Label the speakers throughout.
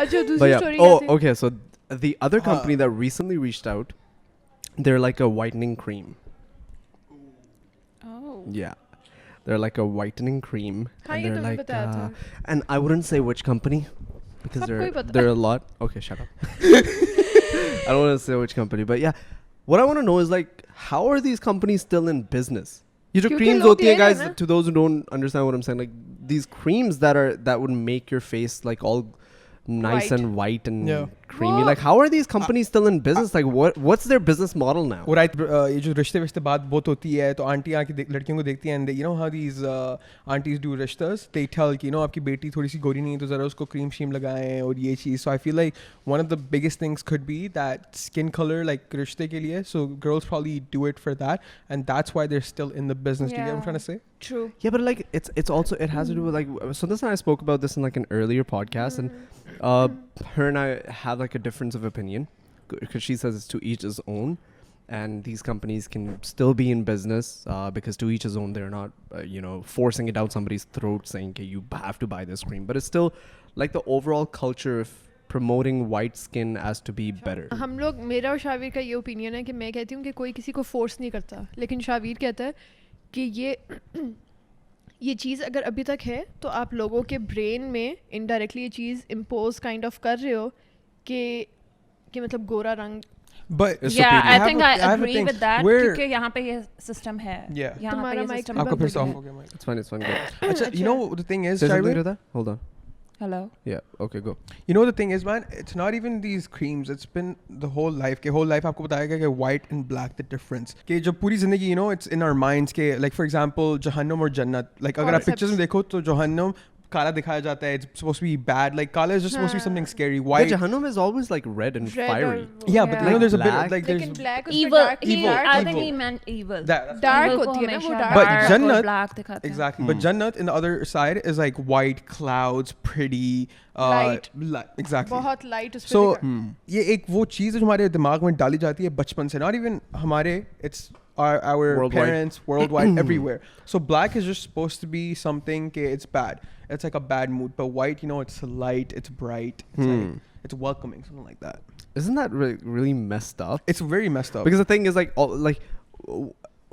Speaker 1: अच्छा दूसरी story क्या थी?
Speaker 2: Okay, so the other company that recently reached out, they're like a whitening cream.
Speaker 3: Oh.
Speaker 2: Yeah. They're like a whitening cream.
Speaker 1: हाँ,
Speaker 2: And
Speaker 1: ये
Speaker 2: they're
Speaker 1: तुमने
Speaker 2: like,
Speaker 1: बताया था.
Speaker 2: and I wouldn't say which company because
Speaker 1: सबको ही पता
Speaker 2: there are a lot. Okay, shut up. I don't want to say which company, but yeah, what I want to know is like, how are these companies still in business? ये जो
Speaker 1: क्योंकि
Speaker 2: creams
Speaker 1: लोग
Speaker 2: होती हैं,
Speaker 1: ले रहे हैं
Speaker 2: guys,
Speaker 1: ना.
Speaker 2: to those who don't understand what I'm saying, like these creams that would make your face like all nice
Speaker 1: White.
Speaker 2: and white and
Speaker 4: Yeah.
Speaker 2: creamy.
Speaker 1: Well,
Speaker 2: Like, how are these companies still in business? Like, what's their business model now?
Speaker 4: और ये जो रिश्ते विश्ते बात बहुत होती है तो aunty आके लड़कियों को देखती हैं and you know how these aunties do रिश्तेस they tell कि you know आपकी बेटी थोड़ी सी गोरी नहीं है तो ज़रा उसको क्रीम शीम लगाएं और ये चीज़. So I feel like one of the biggest things could be that skin color like रिश्ते के लिए, so girls probably do it for that and that's why they're still in the business. Do you get what I'm trying to say?
Speaker 1: True.
Speaker 2: Yeah, but like it's also it has to do with like so this and I spoke about this in like an earlier podcast and her and I have like a difference of opinion because she says it's to each his own and these companies can still be in business because to each his own. They're not you know forcing it down somebody's throat saying okay you have to buy this cream, but it's still like the overall culture of promoting white skin as to be better.
Speaker 1: हम लोग मेरा और शावीर का ये opinion है कि मैं कहती हूँ कि कोई किसी को फोर्स नहीं करता, लेकिन शावीर कहता है कि ये चीज़ अगर अभी तक है तो आप लोगों के ब्रेन में इनडायरेक्टली ये चीज़ इम्पोज काइंड ऑफ कर रहे हो कि मतलब गोरा रंग.
Speaker 4: But
Speaker 2: It's
Speaker 3: Yeah,
Speaker 2: superior.
Speaker 3: I think I
Speaker 4: have a
Speaker 3: agree
Speaker 4: thing
Speaker 3: with that
Speaker 4: where-
Speaker 3: क्योंकि यहाँ पे ये system है.
Speaker 4: Yeah.
Speaker 3: यहाँ पे
Speaker 1: तुम्हारा
Speaker 3: ये
Speaker 1: mic
Speaker 3: system
Speaker 1: भी
Speaker 4: आपका
Speaker 1: बंद
Speaker 4: फिर से
Speaker 1: हो
Speaker 4: off
Speaker 1: गया.
Speaker 4: हो गया mic.
Speaker 2: It's fine, it's fine. Go.
Speaker 4: अच्छा, you know the thing is,
Speaker 2: Say something
Speaker 4: Shahveer,
Speaker 2: to that. Hold on.
Speaker 3: Hello.
Speaker 2: Yeah. Okay. Go.
Speaker 4: you know the thing is man, it's not even these creams, it's been the whole life के whole life आपको बताया गया कि white and black the difference कि जब पूरी जिंदगी you know it's in our minds के like for example जहन्नम और जन्नत, like अगर आप
Speaker 1: Concepts.
Speaker 4: pictures में देखो तो जहन्नम काला दिखाया जाता है, it's supposed to be bad, like kala is just supposed to be something scary.
Speaker 2: But
Speaker 4: White,
Speaker 2: Jahannam is always like red and
Speaker 1: Red
Speaker 2: fiery.
Speaker 1: और-
Speaker 4: yeah, but you know there's a bit
Speaker 2: Black.
Speaker 4: like
Speaker 1: लेकिन
Speaker 4: there's
Speaker 1: black उसमें
Speaker 3: Evil.
Speaker 1: dark
Speaker 3: He,
Speaker 1: dark
Speaker 3: I
Speaker 4: evil.
Speaker 3: think he meant evil.
Speaker 4: that
Speaker 1: dark
Speaker 3: Evil को
Speaker 1: होती है ना वो
Speaker 3: हमेशा
Speaker 1: dark.
Speaker 4: But
Speaker 3: dark
Speaker 4: Jannat-
Speaker 3: और black दिखाते हैं.
Speaker 4: exactly. But Jannat in the other side is like white clouds, pretty,
Speaker 1: Light.
Speaker 4: exactly.
Speaker 1: बहुत light उस पे
Speaker 4: So
Speaker 1: दिखा.
Speaker 4: ये एक वो चीज़ है जो हमारे दिमाग में डाली जाती है बचपन से, not even हमारे, it's our
Speaker 2: Worldwide.
Speaker 4: parents worldwide everywhere. So black is just supposed to be something कि it's bad. It's like a bad mood. But white, you know, it's light, it's bright, it's like, it's welcoming, something like that.
Speaker 2: Isn't that really messed up?
Speaker 4: It's very messed up.
Speaker 2: Because the thing is like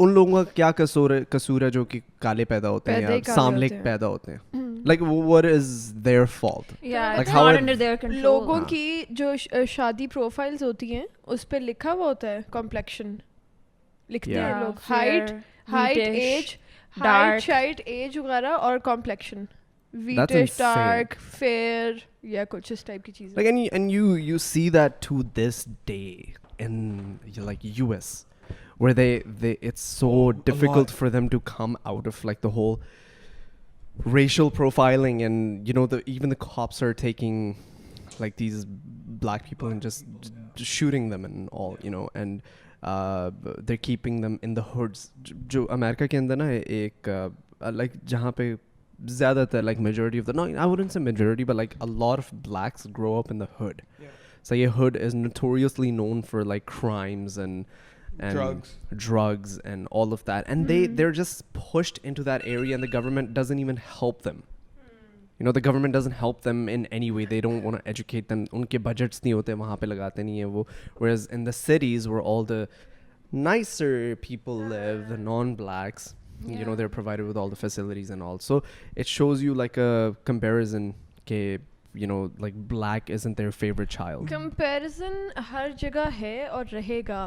Speaker 2: उन लोगों का क्या कसूर है जो कि काले पैदा होते हैं
Speaker 1: पैदा
Speaker 2: या
Speaker 1: ही काले
Speaker 2: सांवले
Speaker 1: होते हैं.
Speaker 2: पैदा होते हैं. Like what is their fault?
Speaker 3: Yeah,
Speaker 2: Like
Speaker 3: it's
Speaker 2: how
Speaker 3: not
Speaker 2: are-
Speaker 3: under their control.
Speaker 1: लोगों
Speaker 2: हाँ.
Speaker 1: की जो शादी प्रोफाइल्स होती हैं उस पे लिखा हुआ होता है कॉम्प्लेक्शन लिखते
Speaker 2: Yeah.
Speaker 1: हैं लोग,
Speaker 3: Fair,
Speaker 1: height
Speaker 3: wheatish,
Speaker 1: age
Speaker 3: dark.
Speaker 1: Height age वगैरह और complexion
Speaker 2: That's
Speaker 1: wheatish
Speaker 2: insane.
Speaker 1: Dark fair या कुछ इस टाइप की चीजें.
Speaker 2: Like and you see that to this day in like US where they it's so difficult
Speaker 4: lot.
Speaker 2: for them to come out of like the whole racial profiling and you know even the cops are taking like these black people and just shooting them and all you know and they're keeping them in the hoods. जो America के अंदर ना एक like जहाँ पे ज़्यादातर like majority of the no I wouldn't say majority but like a lot of blacks grow up in the hood. So your hood is notoriously known for like crimes and drugs and all of that and they're just pushed into that area and the government doesn't even help them. You know the government doesn't help them in any way. They don't want to educate them. उनके budgets नहीं होते वहाँ पे लगाते नहीं है वो. Whereas in the cities where all the nicer people live, the non-blacks, you know they're provided with all the facilities and all. So it shows you like a comparison के you know like black isn't their favorite child.
Speaker 1: Comparison हर जगह है और रहेगा.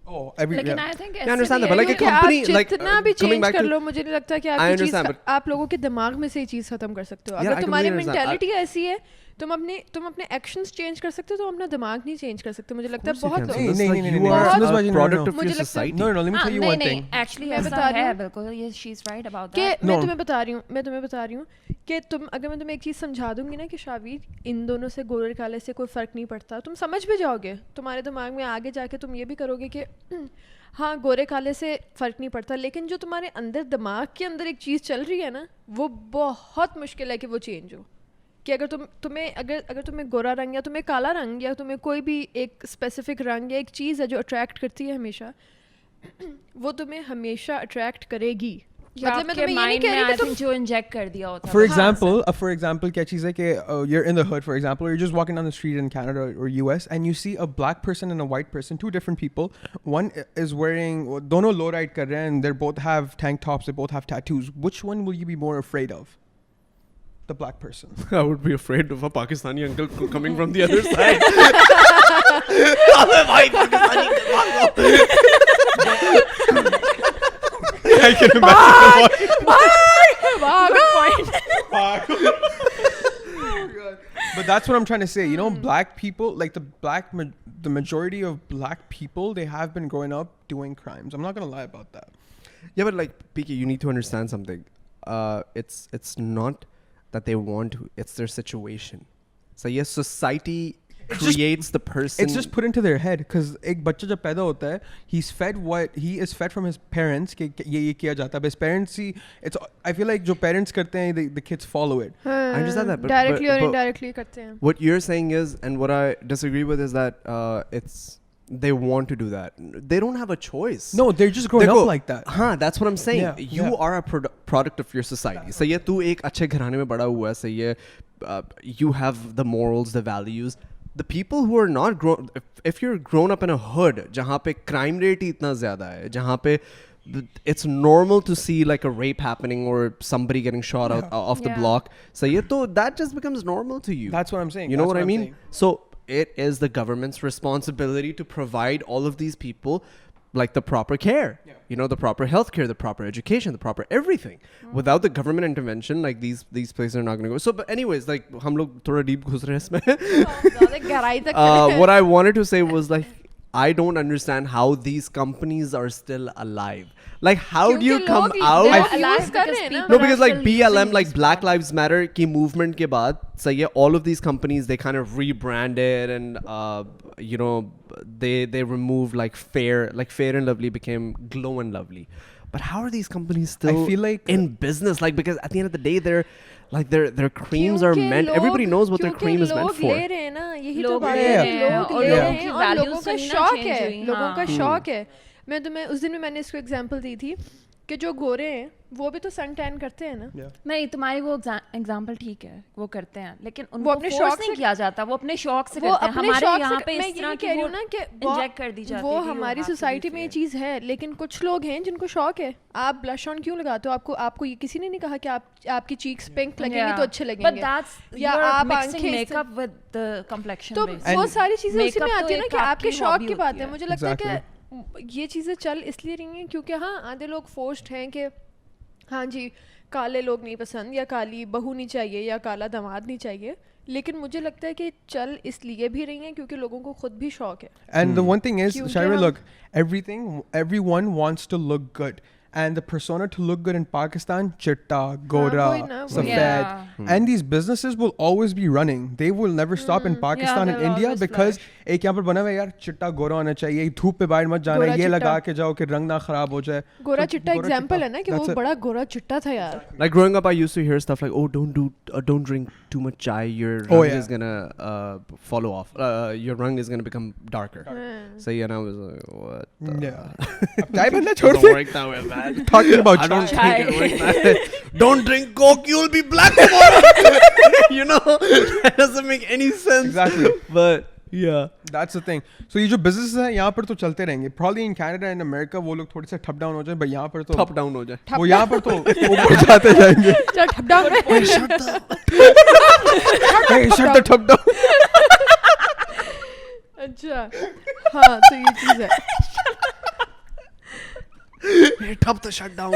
Speaker 3: लेकिन I think
Speaker 2: I understand that, but like a
Speaker 1: क्योंकि आप
Speaker 2: company like
Speaker 1: जितना भी
Speaker 2: coming
Speaker 1: चेंज
Speaker 2: back
Speaker 1: कर
Speaker 2: to
Speaker 1: लो मुझे नहीं लगता कि
Speaker 2: I
Speaker 1: आपकी
Speaker 2: understand,
Speaker 1: चीज आप लोगों के दिमाग में से ये चीज खत्म कर सकते हो.
Speaker 2: Yeah,
Speaker 1: अगर
Speaker 2: I
Speaker 1: तुम्हारी
Speaker 2: completely understand.
Speaker 1: मेंटालिटी ऐसी है तुम अपने एक्शंस चेंज कर सकते हो तो अपना दिमाग नहीं चेंज कर सकते. मुझे लगता है बहुत
Speaker 2: So
Speaker 4: नहीं,
Speaker 2: that's
Speaker 4: नहीं,
Speaker 2: like
Speaker 4: नहीं,
Speaker 2: you
Speaker 4: नहीं,
Speaker 2: are
Speaker 4: नहीं,
Speaker 2: a
Speaker 4: नहीं,
Speaker 2: product
Speaker 4: no,
Speaker 2: of
Speaker 1: मुझे
Speaker 2: your
Speaker 1: लगता है-
Speaker 2: society.
Speaker 4: No, let me tell you one
Speaker 3: नहीं,
Speaker 4: thing.
Speaker 3: actually
Speaker 1: मैं
Speaker 3: ऐसा
Speaker 1: बता रही
Speaker 3: है
Speaker 1: हूँ
Speaker 3: बिल्कुल ये she's right about
Speaker 1: कि
Speaker 3: that.
Speaker 1: मैं
Speaker 4: No.
Speaker 1: तुम्हें बता रही हूँ कि तुम अगर मैं तुम्हें एक चीज़ समझा दूंगी ना कि शावीर इन दोनों से गोरे काले से कोई फ़र्क नहीं पड़ता, तुम समझ भी जाओगे. तुम्हारे दिमाग में आगे जाके तुम ये भी करोगे कि हाँ गोरे काले से फ़र्क नहीं पड़ता, लेकिन जो तुम्हारे अंदर दिमाग के अंदर एक चीज़ चल रही है ना वो बहुत मुश्किल है कि वो चेंज हो. कि अगर तुम्हें गोरा रंग या तुम्हें काला रंग या तुम्हें कोई भी एक स्पेसिफिक रंग या एक चीज़ है जो अट्रैक्ट करती है हमेशा वो तुम्हें हमेशा अट्रैक्ट करेगी. मतलब मैं तुम्हें ये नहीं कह रही कि तुम
Speaker 3: जो इंजेक्ट कर दिया होता है.
Speaker 4: For example, क्या चीज़ है कि you're in the hood, for example, or you're just walking down the street in Canada or US, and you see a black person and a white person, two different people. One is wearing, दोनों low ride कर रहे हैं, and they both have tank tops, they both have tattoos. Which one will you be more afraid of? The black person.
Speaker 2: I would be afraid of a Pakistani uncle coming from the other side. Bhai, Pakistani
Speaker 4: I can imagine. But that's what I'm trying to say. You know, black people, like the majority of black people, they have been growing up doing crimes. I'm not gonna lie about that.
Speaker 2: Yeah, but like, PK, you need to understand something. It's not that they want to, it's their situation. So yes, society creates the person.
Speaker 4: It's just put into their head because एक बच्चा जब पैदा होता है, he is fed from his parents कि ये किया जाता है. But his parents see, I feel like जो parents करते हैं, the kids follow it.
Speaker 2: I understand that, but
Speaker 1: directly or indirectly करते हैं.
Speaker 2: What you're saying is, and what I disagree with is that they want to do that. They don't have a choice.
Speaker 4: No, they're just growing up like that.
Speaker 2: हाँ, that's what I'm saying.
Speaker 4: You
Speaker 2: are a product of your society. So ये तू एक अच्छे घराने में बड़ा हुआ है. So ये you have the morals, the values. The people who are not grown, if you're grown up in a hood जहाँ पे crime rate ही इतना ज़्यादा है, जहाँ पे it's normal to see like a rape happening or somebody getting shot out off the block. So ये तो that just becomes normal to you.
Speaker 4: That's what I'm saying.
Speaker 2: You know what I mean? So it is the government's responsibility to provide all of these people like the proper care, you know, the proper healthcare, the proper education, the proper everything. Without the government intervention, like these places are not going to go. So, but anyways, like हम लोग थोड़ा deep घुस रहे हैं इसमें. What I wanted to say was like, I don't understand how these companies are still alive. Like, how do you come out? No, because like BLM, like Black Lives Matter की movement के बाद, so yeah, all of these companies, they kind of rebranded and you know, they removed like Fair and Lovely became Glow and Lovely. But how are these companies still
Speaker 4: I feel like
Speaker 2: in business? Like, because at the end of the day, they're like their creams are meant. Everybody knows what their cream is meant for.
Speaker 1: लोग ले रहे हैं ना, यही तो बात है. लोग ले रहे हैं और लोगों का शौक है. लोगों का शौक है. मैं तुम्हें उस दिन में मैंने इसको एग्जांपल दी थी कि जो गोरे हैं वो भी तो सन टैन करते हैं ना.
Speaker 3: नहीं, तुम्हारी वो एग्जांपल ठीक है, वो करते हैं, लेकिन उनको अपने शौक नहीं किया जाता, वो अपने शौक से करते हैं. हमारे यहाँ पे इस तरह की वो इंजेक्ट कर दी जाती है.
Speaker 1: वो हमारी सोसाइटी में ये चीज़ है, लेकिन कुछ लोग हैं जिनको शौक है. आप ब्लश ऑन क्यों लगाते हो? आपको ये किसी ने नहीं कहा कि आपकी चीक्स पिंक लगेंगी तो अच्छे लगेंगे, या आप आंखें
Speaker 3: मेकअप विद द कंप्लेक्शन.
Speaker 1: तो वो सारी चीज़ें उसी में आती है ना कि आपके शौक की बात है. मुझे लगता है कि ये चीज़ें चल इसलिए रही हैं क्योंकि हाँ, आधे लोग फोर्स्ड हैं कि हाँ जी, काले लोग नहीं पसंद, या काली बहू नहीं चाहिए, या काला दामाद नहीं चाहिए. लेकिन मुझे लगता है कि चल इसलिए भी रही हैं क्योंकि लोगों को खुद भी शौक है.
Speaker 4: And the one thing is, Shahveer, look, everyone wants to look good. And the persona to look good in Pakistan, chitta, gora, safed. And these businesses will always be running. They will never stop in Pakistan and India because एक यहाँ पर बना हुआ है यार, चिट्टा गोरा होना चाहिए, धूप पे बाहर मत जाना, ये लगा के जाओ कि रंग ना खराब हो जाए.
Speaker 1: गोरा चिट्टा एग्जांपल है ना कि वो बड़ा गोरा चिट्टा था यार.
Speaker 2: Like growing up, I used to hear stuff like, "Oh, don't drink too much chai. Your rang is gonna fall off. Your rang is gonna become darker." So yeah, and I was like, "What?"
Speaker 4: Chai बनना छोड़ दे.
Speaker 2: Don't work that way, man.
Speaker 4: Talking about
Speaker 2: I don't think it works that way. Don't drink Coke, you'll be black tomorrow. You know, that doesn't make any sense.
Speaker 4: Exactly.
Speaker 2: But yeah,
Speaker 4: that's the thing. So ये जो businesses हैं यहाँ पर तो चलते रहेंगे. Probably in Canada and America वो लोग थोड़े से ठप डाउन हो जाए, but यहाँ पर तो
Speaker 2: top down हो जाए.
Speaker 4: वो यहाँ पर तो ऊपर जाते जाएंगे.
Speaker 1: चल ठप डाउन.
Speaker 4: Hey, shut the ठप डाउन.
Speaker 1: अच्छा, हाँ तो ये चीज़ है.
Speaker 2: Top the shutdown.